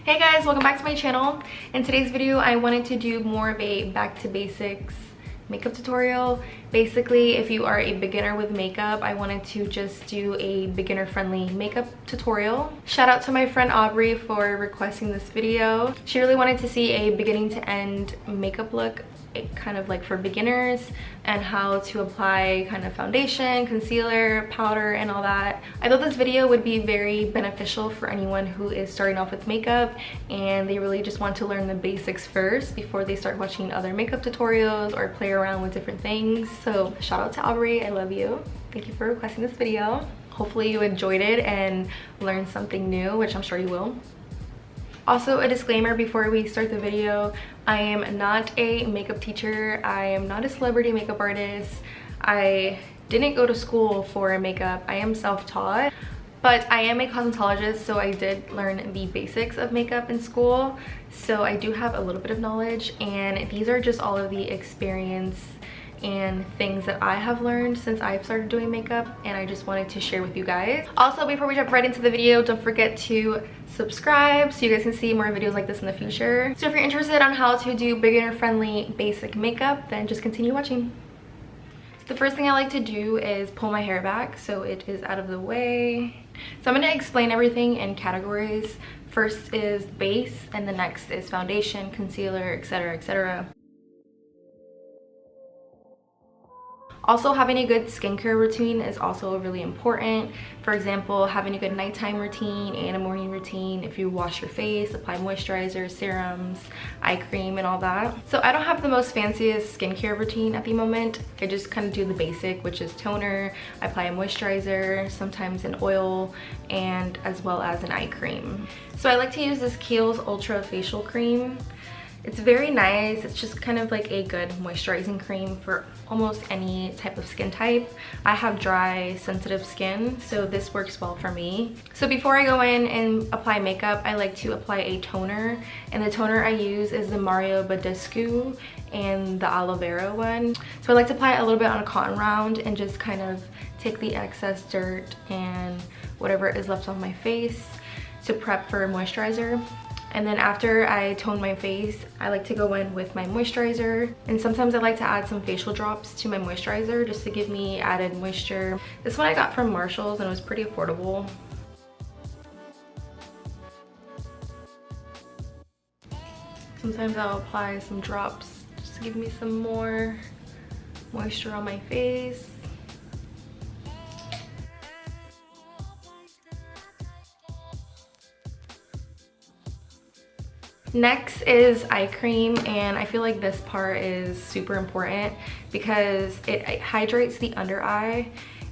Hey guys, welcome back to my channel. In today's video I wanted to do more of a back to basics makeup tutorial. Basically, if you are a beginner with makeup, I wanted to just do a beginner friendly makeup tutorial. Shout out to my friend Aubrey for requesting this video. She really wanted to see a beginning to end makeup look, kind of like for beginners, and how to apply kind of foundation, concealer, powder, and all that. I thought this video would be very beneficial for anyone who is starting off with makeup and they really just want to learn the basics first before they start watching other makeup tutorials or play around with different things. So shout out to Aubrey, I love you. Thank you for requesting this video. Hopefully you enjoyed it and learned something new, which I'm sure you will. Also, a disclaimer before we start the video, I am not a makeup teacher. I am not a celebrity makeup artist. I didn't go to school for makeup. I am self-taught, but I am a cosmetologist, so I did learn the basics of makeup in school. So I do have a little bit of knowledge, and these are just all of the experience and things that I have learned since I've started doing makeup, and I just wanted to share with you guys. Also, before we jump right into the video, don't forget to subscribe so you guys can see more videos like this in the future. So if you're interested on how to do beginner friendly basic makeup, then just continue watching. So the first thing I like to do is pull my hair back so it is out of the way. So I'm going to explain everything in categories. First is base, and the next is foundation, concealer, etc, etc. Also, having a good skincare routine is also really important. For example, having a good nighttime routine and a morning routine. If you wash your face, apply moisturizer, serums, eye cream, and all that. So I don't have the most fanciest skincare routine at the moment. I just kind of do the basic, which is toner, I apply a moisturizer, sometimes an oil, and as well as an eye cream. So I like to use this Kiehl's Ultra Facial Cream. It's very nice. It's just kind of like a good moisturizing cream for almost any type of skin type. I have dry, sensitive skin, so this works well for me. So before I go in and apply makeup, I like to apply a toner, and the toner I use is the Mario Badescu and the aloe vera one. So I like to apply it a little bit on a cotton round and just kind of take the excess dirt and whatever is left on my face to prep for moisturizer. And then after I tone my face, I like to go in with my moisturizer. And sometimes I like to add some facial drops to my moisturizer just to give me added moisture. This one I got from Marshall's and it was pretty affordable. Sometimes I'll apply some drops just to give me some more moisture on my face. Next is eye cream, and I feel like this part is super important because it hydrates the under eye,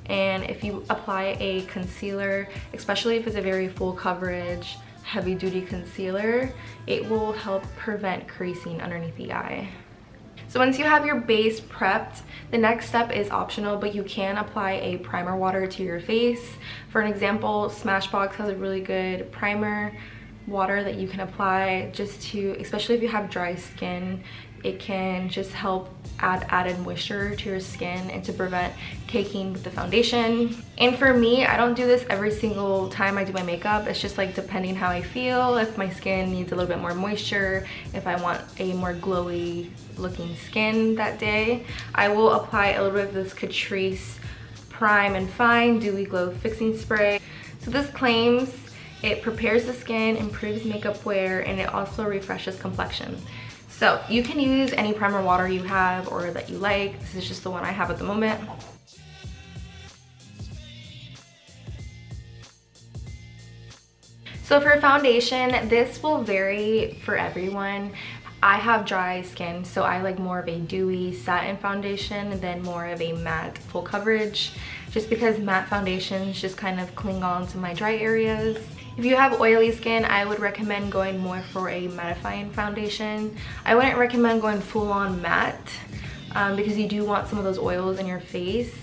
and if you apply a concealer, especially if it's a very full coverage, heavy duty concealer, it will help prevent creasing underneath the eye. So once you have your base prepped, the next step is optional, but you can apply a primer water to your face. For an example, Smashbox has a really good primer water that you can apply just to, especially if you have dry skin, it can just help add added moisture to your skin and to prevent caking with the foundation. And for me, I don't do this every single time I do my makeup. It's just like depending how I feel, if my skin needs a little bit more moisture, if I want a more glowy looking skin that day, I will apply a little bit of this Catrice Prime and Fine Dewy Glow Fixing Spray. So this claims it prepares the skin, improves makeup wear, and it also refreshes complexion. So you can use any primer water you have or that you like. This is just the one I have at the moment. So for foundation, this will vary for everyone. I have dry skin, so I like more of a dewy satin foundation than more of a matte full coverage, just because matte foundations just kind of cling on to my dry areas. If you have oily skin, I would recommend going more for a mattifying foundation. I wouldn't recommend going full on matte because you do want some of those oils in your face.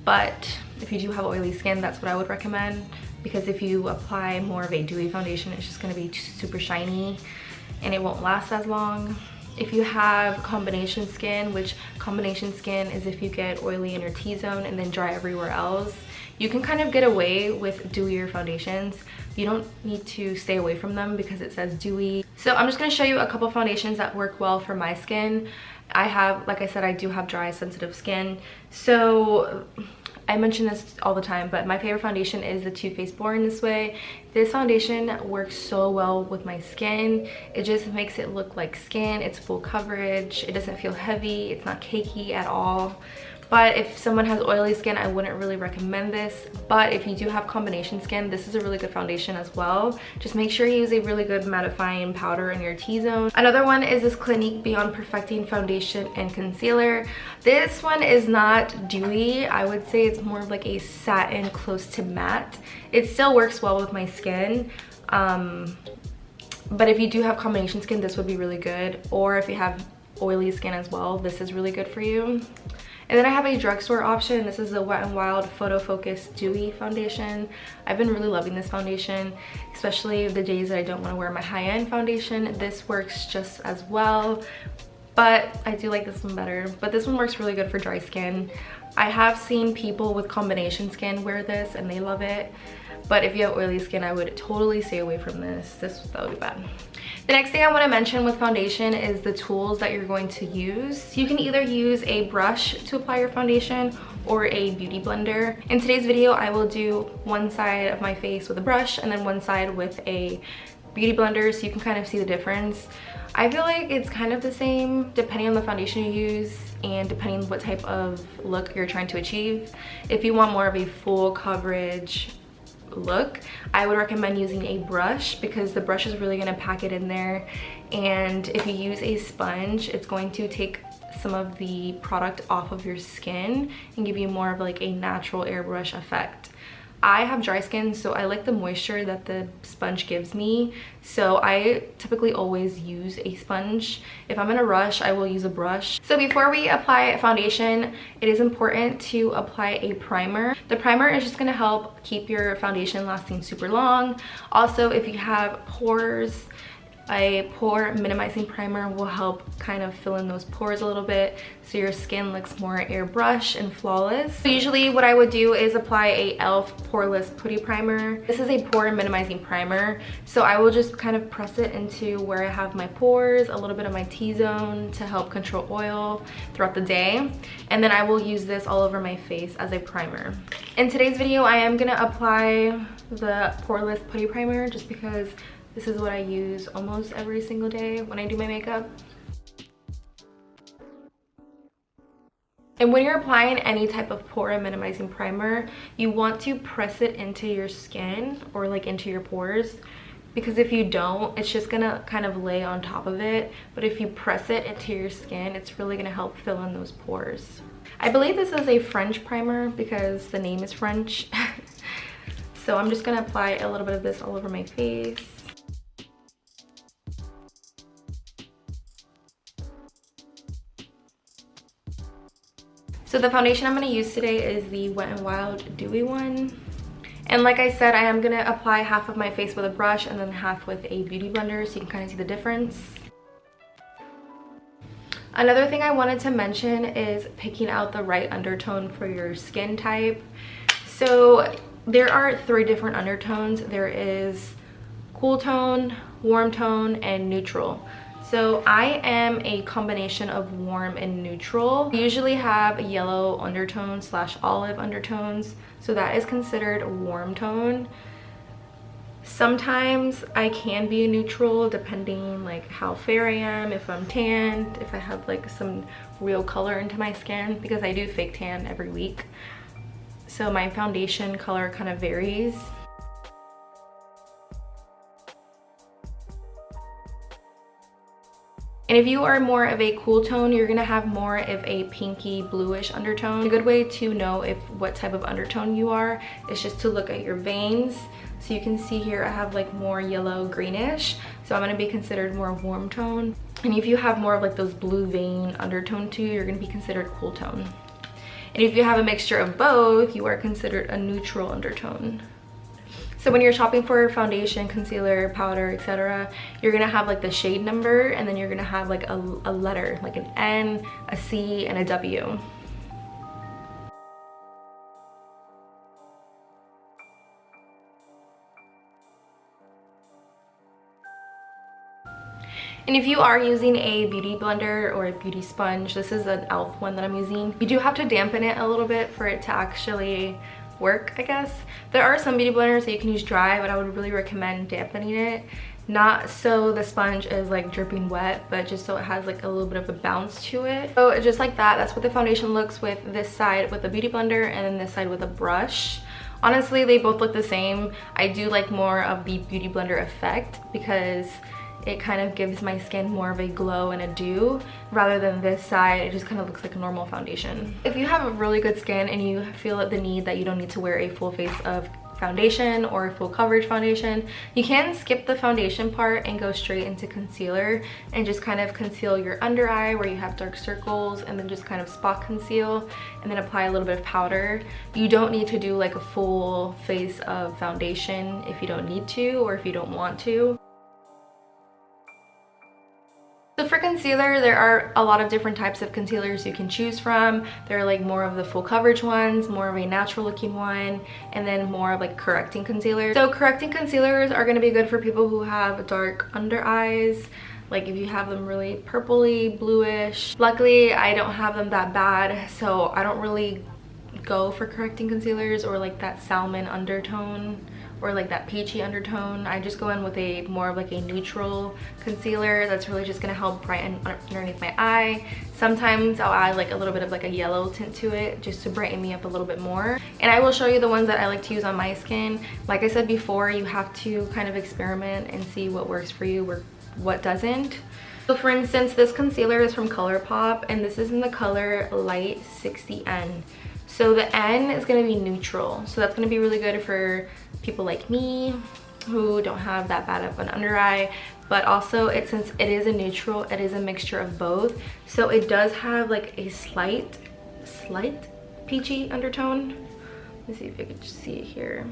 But if you do have oily skin, that's what I would recommend, because if you apply more of a dewy foundation, it's just going to be super shiny and it won't last as long. If you have combination skin, which combination skin is if you get oily in your T-zone and then dry everywhere else, You can kind of get away with dewier foundations. You don't need to stay away from them because it says dewy. So I'm just going to show you a couple foundations that work well for my skin. I have, like I said, I do have dry, sensitive skin. So I mention this all the time, but my favorite foundation is the Too Faced Born This Way. This foundation works so well with my skin. It just makes it look like skin. It's full coverage. It doesn't feel heavy. It's not cakey at all. But if someone has oily skin, I wouldn't really recommend this. But if you do have combination skin, this is a really good foundation as well. Just make sure you use a really good mattifying powder in your T-zone. Another one is this Clinique Beyond Perfecting Foundation and Concealer. This one is not dewy. I would say it's more of like a satin close to matte. It still works well with my skin. But if you do have combination skin, this would be really good. Or if you have oily skin as well, this is really good for you. And then I have a drugstore option. This is the Wet n Wild Photo Focus Dewy Foundation. I've been really loving this foundation, especially the days that I don't want to wear my high-end foundation. This works just as well, but I do like this one better. But this one works really good for dry skin. I have seen people with combination skin wear this and they love it. But if you have oily skin, I would totally stay away from this. That would be bad. The next thing I want to mention with foundation is the tools that you're going to use. You can either use a brush to apply your foundation or a beauty blender. In today's video, I will do one side of my face with a brush and then one side with a beauty blender so you can kind of see the difference. I feel like it's kind of the same depending on the foundation you use and depending on what type of look you're trying to achieve. If you want more of a full coverage look, I would recommend using a brush because the brush is really going to pack it in there. And if you use a sponge, it's going to take some of the product off of your skin and give you more of like a natural airbrush effect. I have dry skin, so I like the moisture that the sponge gives me, so I typically always use a sponge. If I'm in a rush, I will use a brush. So before we apply foundation, it is important to apply a primer. The primer is just going to help keep your foundation lasting super long. Also, if you have pores, a pore minimizing primer will help kind of fill in those pores a little bit so your skin looks more airbrush and flawless. So usually what I would do is apply a e.l.f. poreless putty primer. This is a pore minimizing primer, so I will just kind of press it into where I have my pores, a little bit of my T-zone to help control oil throughout the day, and then I will use this all over my face as a primer. In today's video, I am going to apply the poreless putty primer just because this is what I use almost every single day when I do my makeup. And when you're applying any type of pore minimizing primer, you want to press it into your skin or like into your pores, because if you don't, it's just gonna kind of lay on top of it. But if you press it into your skin, it's really gonna help fill in those pores. I believe this is a French primer because the name is French. So I'm just gonna apply a little bit of this all over my face. So the foundation I'm going to use today is the Wet n Wild Dewy one. And like I said, I am going to apply half of my face with a brush and then half with a beauty blender so you can kind of see the difference. Another thing I wanted to mention is picking out the right undertone for your skin type. So there are 3 different undertones. There is cool tone, warm tone, and neutral. So I am a combination of warm and neutral. I usually have yellow undertones / olive undertones, so that is considered a warm tone. Sometimes I can be a neutral depending like how fair I am, if I'm tanned, if I have like some real color into my skin, because I do fake tan every week. So my foundation color kind of varies. And if you are more of a cool tone, you're gonna have more of a pinky bluish undertone. A good way to know what type of undertone you are is just to look at your veins. So you can see here I have like more yellow greenish, so I'm gonna be considered more warm tone. And if you have more of like those blue vein undertone too, you're gonna be considered cool tone. And if you have a mixture of both, you are considered a neutral undertone. So when you're shopping for foundation, concealer, powder, etc., you're gonna have like the shade number, and then you're gonna have like a letter, like an N, a C, and a W. And if you are using a beauty blender or a beauty sponge, this is an e.l.f. one that I'm using. You do have to dampen it a little bit for it to actually work, I guess. There are some beauty blenders that you can use dry, but I would really recommend dampening it. Not so the sponge is like dripping wet, but just so it has like a little bit of a bounce to it. So just like that, that's what the foundation looks with this side with a beauty blender and then this side with a brush. Honestly, they both look the same. I do like more of the beauty blender effect because it kind of gives my skin more of a glow and a dew, rather than this side, it just kind of looks like a normal foundation. If you have a really good skin and you feel the need that you don't need to wear a full face of foundation or full coverage foundation, you can skip the foundation part and go straight into concealer and just kind of conceal your under eye where you have dark circles, and then just kind of spot conceal and then apply a little bit of powder. You don't need to do like a full face of foundation if you don't need to or if you don't want to. So for concealer, there are a lot of different types of concealers you can choose from. There are like more of the full coverage ones, more of a natural looking one, and then more of like correcting concealers. So correcting concealers are going to be good for people who have dark under eyes, like if you have them really purpley, bluish. Luckily, I don't have them that bad, so I don't really go for correcting concealers or like that salmon undertone or like that peachy undertone. I just go in with a more of like a neutral concealer that's really just gonna help brighten underneath my eye. Sometimes I'll add like a little bit of like a yellow tint to it just to brighten me up a little bit more. And I will show you the ones that I like to use on my skin. Like I said before, you have to kind of experiment and see what works for you or what doesn't. So for instance, this concealer is from Colourpop and this is in the color Light 60N. So the N is going to be neutral, so that's going to be really good for people like me who don't have that bad of an under eye, but also since it is a neutral, it is a mixture of both, so it does have like a slight peachy undertone. Let me see if you can see it here.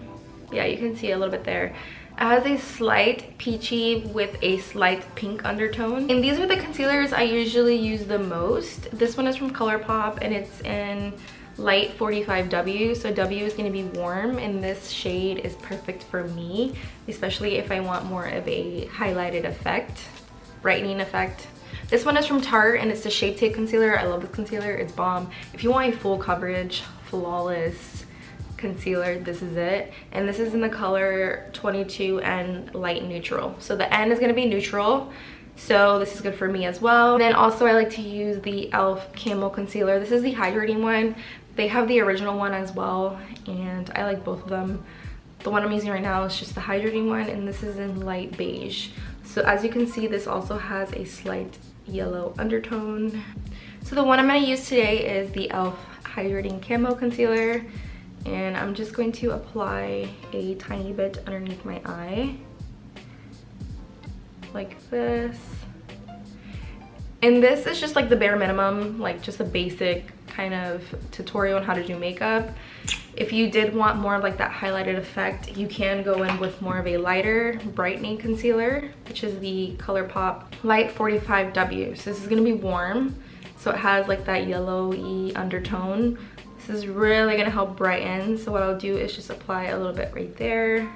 Yeah, you can see a little bit there. It has a slight peachy with a slight pink undertone. And these are the concealers I usually use the most. This one is from Colourpop and it's in Light 45W, so W is going to be warm, and this shade is perfect for me, especially if I want more of a highlighted effect, brightening effect. This one is from Tarte and it's the Shape Tape concealer. I love this concealer, it's bomb. If you want a full coverage, flawless concealer, this is it. And this is in the color 22N Light Neutral. So the N is going to be neutral, so this is good for me as well. And then also I like to use the e.l.f. Camo Concealer. This is the hydrating one. They have the original one as well, and I like both of them. The one I'm using right now is just the hydrating one, and this is in Light Beige. So as you can see, this also has a slight yellow undertone. So the one I'm going to use today is the e.l.f. Hydrating Camo Concealer, and I'm just going to apply a tiny bit underneath my eye, like this. And this is just like the bare minimum, like just a basic kind of tutorial on how to do makeup. If you did want more of like that highlighted effect, you can go in with more of a lighter brightening concealer, which is the Colourpop Light 45W. So this is gonna be warm, so it has like that yellowy undertone. This is really gonna help brighten. So what I'll do is just apply a little bit right there,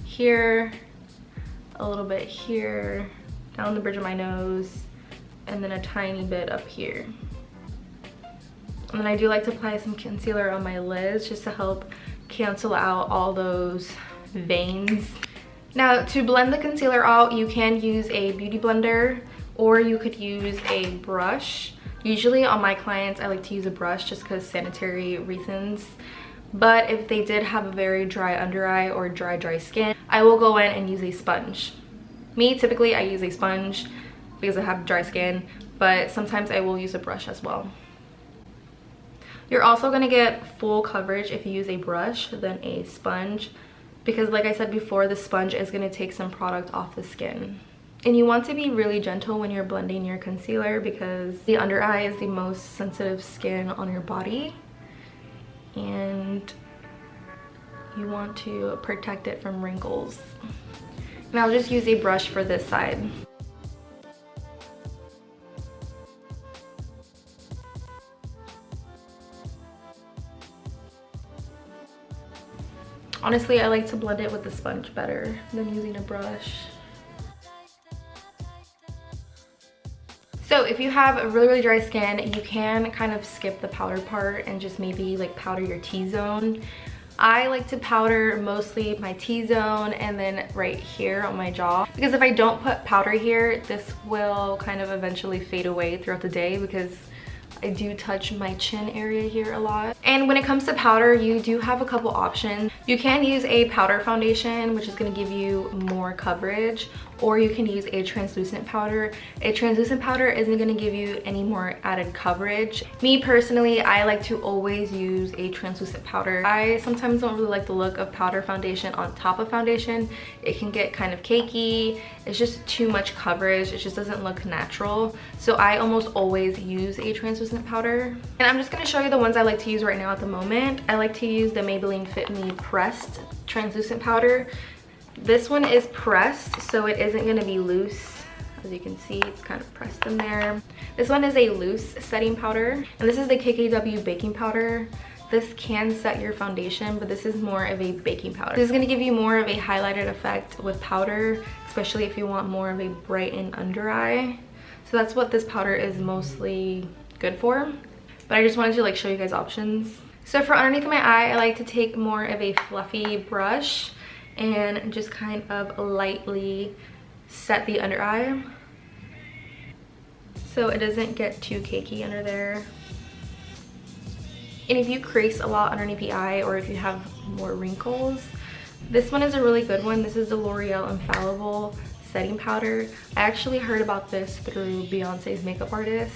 here, a little bit here, down the bridge of my nose, and then a tiny bit up here. And then I do like to apply some concealer on my lids just to help cancel out all those veins. Now to blend the concealer out, you can use a beauty blender or you could use a brush. Usually on my clients, I like to use a brush just because sanitary reasons. But if they did have a very dry under eye or dry skin, I will go in and use a sponge. Me, typically I use a sponge because I have dry skin, but sometimes I will use a brush as well. You're also gonna get full coverage if you use a brush than a sponge, because like I said before, the sponge is gonna take some product off the skin. And you want to be really gentle when you're blending your concealer because the under eye is the most sensitive skin on your body, and you want to protect it from wrinkles. And I'll just use a brush for this side. Honestly, I like to blend it with the sponge better than using a brush. So if you have a really dry skin, you can kind of skip the powder part and just maybe like powder your T-zone. I like to powder mostly my T-zone and then right here on my jaw, because if I don't put powder here, this will kind of eventually fade away throughout the day because I do touch my chin area here a lot. And when it comes to powder, you do have a couple options. You can use a powder foundation, which is going to give you more coverage, or you can use a translucent powder. A translucent powder isn't going to give you any more added coverage. Me personally, I like to always use a translucent powder. I sometimes don't really like the look of powder foundation on top of foundation. It can get kind of cakey. It's just too much coverage. It just doesn't look natural. So I almost always use a translucent powder. And I'm just going to show you the ones I like to use right now at the moment. I like to use the Maybelline Fit Me pressed translucent powder. This one is pressed, so it isn't going to be loose. As you can see, it's kind of pressed in there. This one is a loose setting powder, and this is the KKW baking powder. This can set your foundation, but this is more of a baking powder. This is going to give you more of a highlighted effect with powder, especially if you want more of a brightened under eye. So that's what this powder is mostly good for. But I just wanted to like show you guys options. So for underneath my eye, I like to take more of a fluffy brush and just kind of lightly set the under eye so it doesn't get too cakey under there. And if you crease a lot underneath the eye, or if you have more wrinkles, this one is a really good one. This is the L'Oreal Infallible setting powder. I actually heard about this through Beyonce's makeup artist.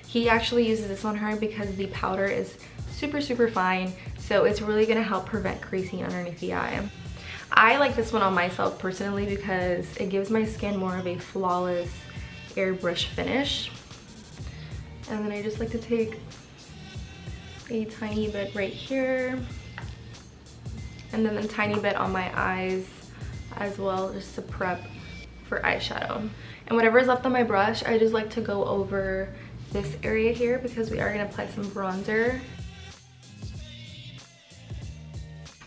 He actually uses this on her because the powder is super fine, so it's really gonna help prevent creasing underneath the eye. I like this one on myself personally because it gives my skin more of a flawless airbrush finish. And then I just like to take a tiny bit right here, and then a tiny bit on my eyes as well, just to prep for eyeshadow. And whatever is left on my brush, I just like to go over this area here because we are going to apply some bronzer.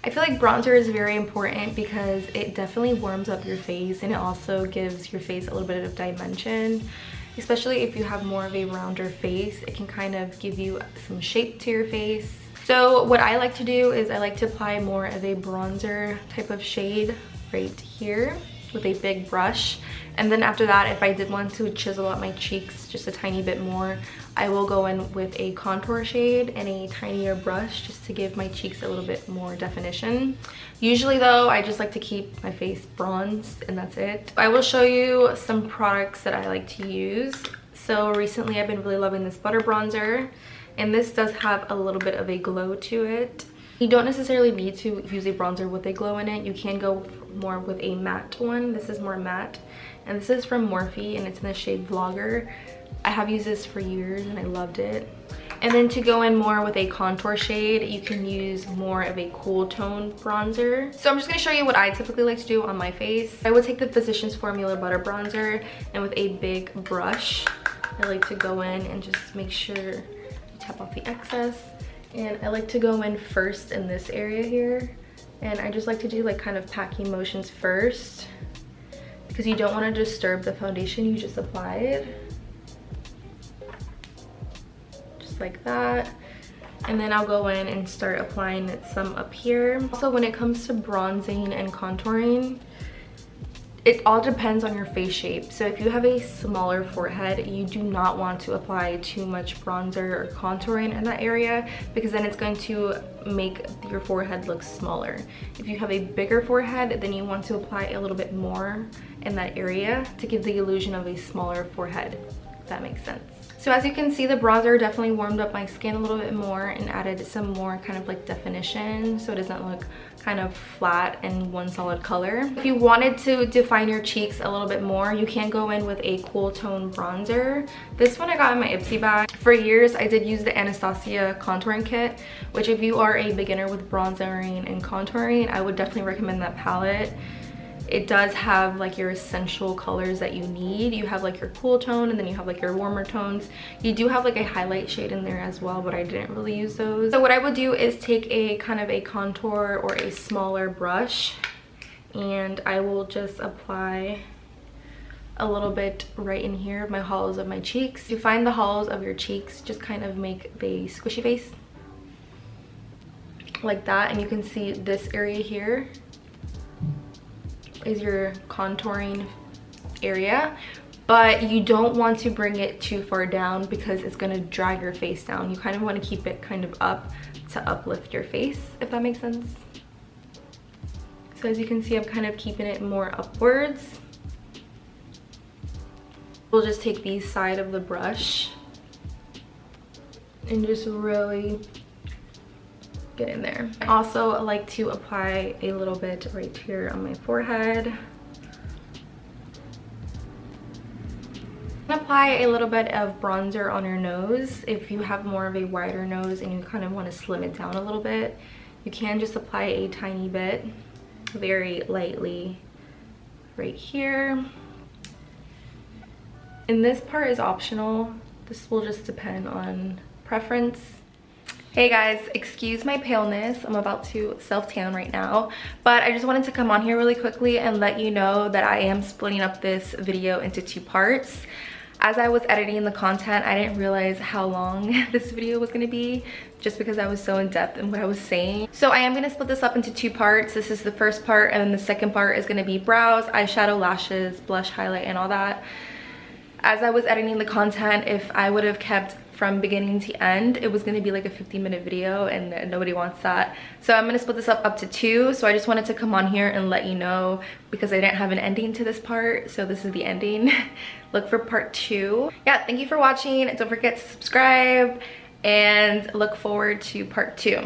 I feel like bronzer is very important because it definitely warms up your face, and it also gives your face a little bit of dimension. Especially if you have more of a rounder face, it can kind of give you some shape to your face. So what I like to do is I like to apply more of a bronzer type of shade right here with a big brush. And then after that, if I did want to chisel out my cheeks just a tiny bit more, I will go in with a contour shade and a tinier brush just to give my cheeks a little bit more definition. Usually though, I just like to keep my face bronzed and that's it. I will show you some products that I like to use. So recently I've been really loving this butter bronzer, and this does have a little bit of a glow to it. You don't necessarily need to use a bronzer with a glow in it. You can go more with a matte one. This is more matte, and this is from Morphe, and it's in the shade Vlogger. I have used this for years and I loved it. And then to go in more with a contour shade, you can use more of a cool tone bronzer. So I'm just gonna show you what I typically like to do on my face. I would take the Physicians Formula butter bronzer, and with a big brush, I like to go in and just make sure you tap off the excess. And I like to go in first in this area here, and I just like to do like kind of packing motions first because you don't want to disturb the foundation you just applied. Just like that. And then I'll go in and start applying some up here. Also, when it comes to bronzing and contouring, it all depends on your face shape. So if you have a smaller forehead, you do not want to apply too much bronzer or contouring in that area, because then it's going to make your forehead look smaller. If you have a bigger forehead, then you want to apply a little bit more in that area to give the illusion of a smaller forehead, if that makes sense. So as you can see, the bronzer definitely warmed up my skin a little bit more and added some more kind of like definition, so it doesn't look kind of flat and one solid color. If you wanted to define your cheeks a little bit more, you can go in with a cool tone bronzer. This one I got in my Ipsy bag. For years I did use the Anastasia contouring kit, which if you are a beginner with bronzing and contouring, I would definitely recommend that palette. It does have like your essential colors that you need. You have like your cool tone, and then you have like your warmer tones. You do have like a highlight shade in there as well, but I didn't really use those. So what I would do is take a kind of a contour or a smaller brush, and I will just apply a little bit right in here, my hollows of my cheeks. To find the hollows of your cheeks, just kind of make a squishy face like that, and you can see this area here is your contouring area, but you don't want to bring it too far down because it's going to drag your face down. You kind of want to keep it kind of up to uplift your face, if that makes sense. So as you can see, I'm kind of keeping it more upwards. We'll just take the side of the brush and just really get in there. I also like to apply a little bit right here on my forehead. Apply a little bit of bronzer on your nose. If you have more of a wider nose and you kind of want to slim it down a little bit, you can just apply a tiny bit, very lightly, right here. And this part is optional. This will just depend on preference. Hey guys, excuse my paleness. I'm about to self-tan right now, but I just wanted to come on here really quickly and let you know that I am splitting up this video into 2 parts. As I was editing the content, I didn't realize how long this video was gonna be just because I was so in depth in what I was saying. So I am gonna split this up into 2 parts. This is the first part, and then the second part is gonna be brows, eyeshadow, lashes, blush, highlight, and all that. As I was editing the content, if I would have kept from beginning to end, it was gonna be like a 50-minute video, and nobody wants that. So I'm gonna split this up to 2. So I just wanted to come on here and let you know, because I didn't have an ending to this part, so this is the ending. Look for part 2. Yeah, thank you for watching. Don't forget to subscribe and look forward to part 2.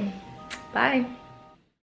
Bye.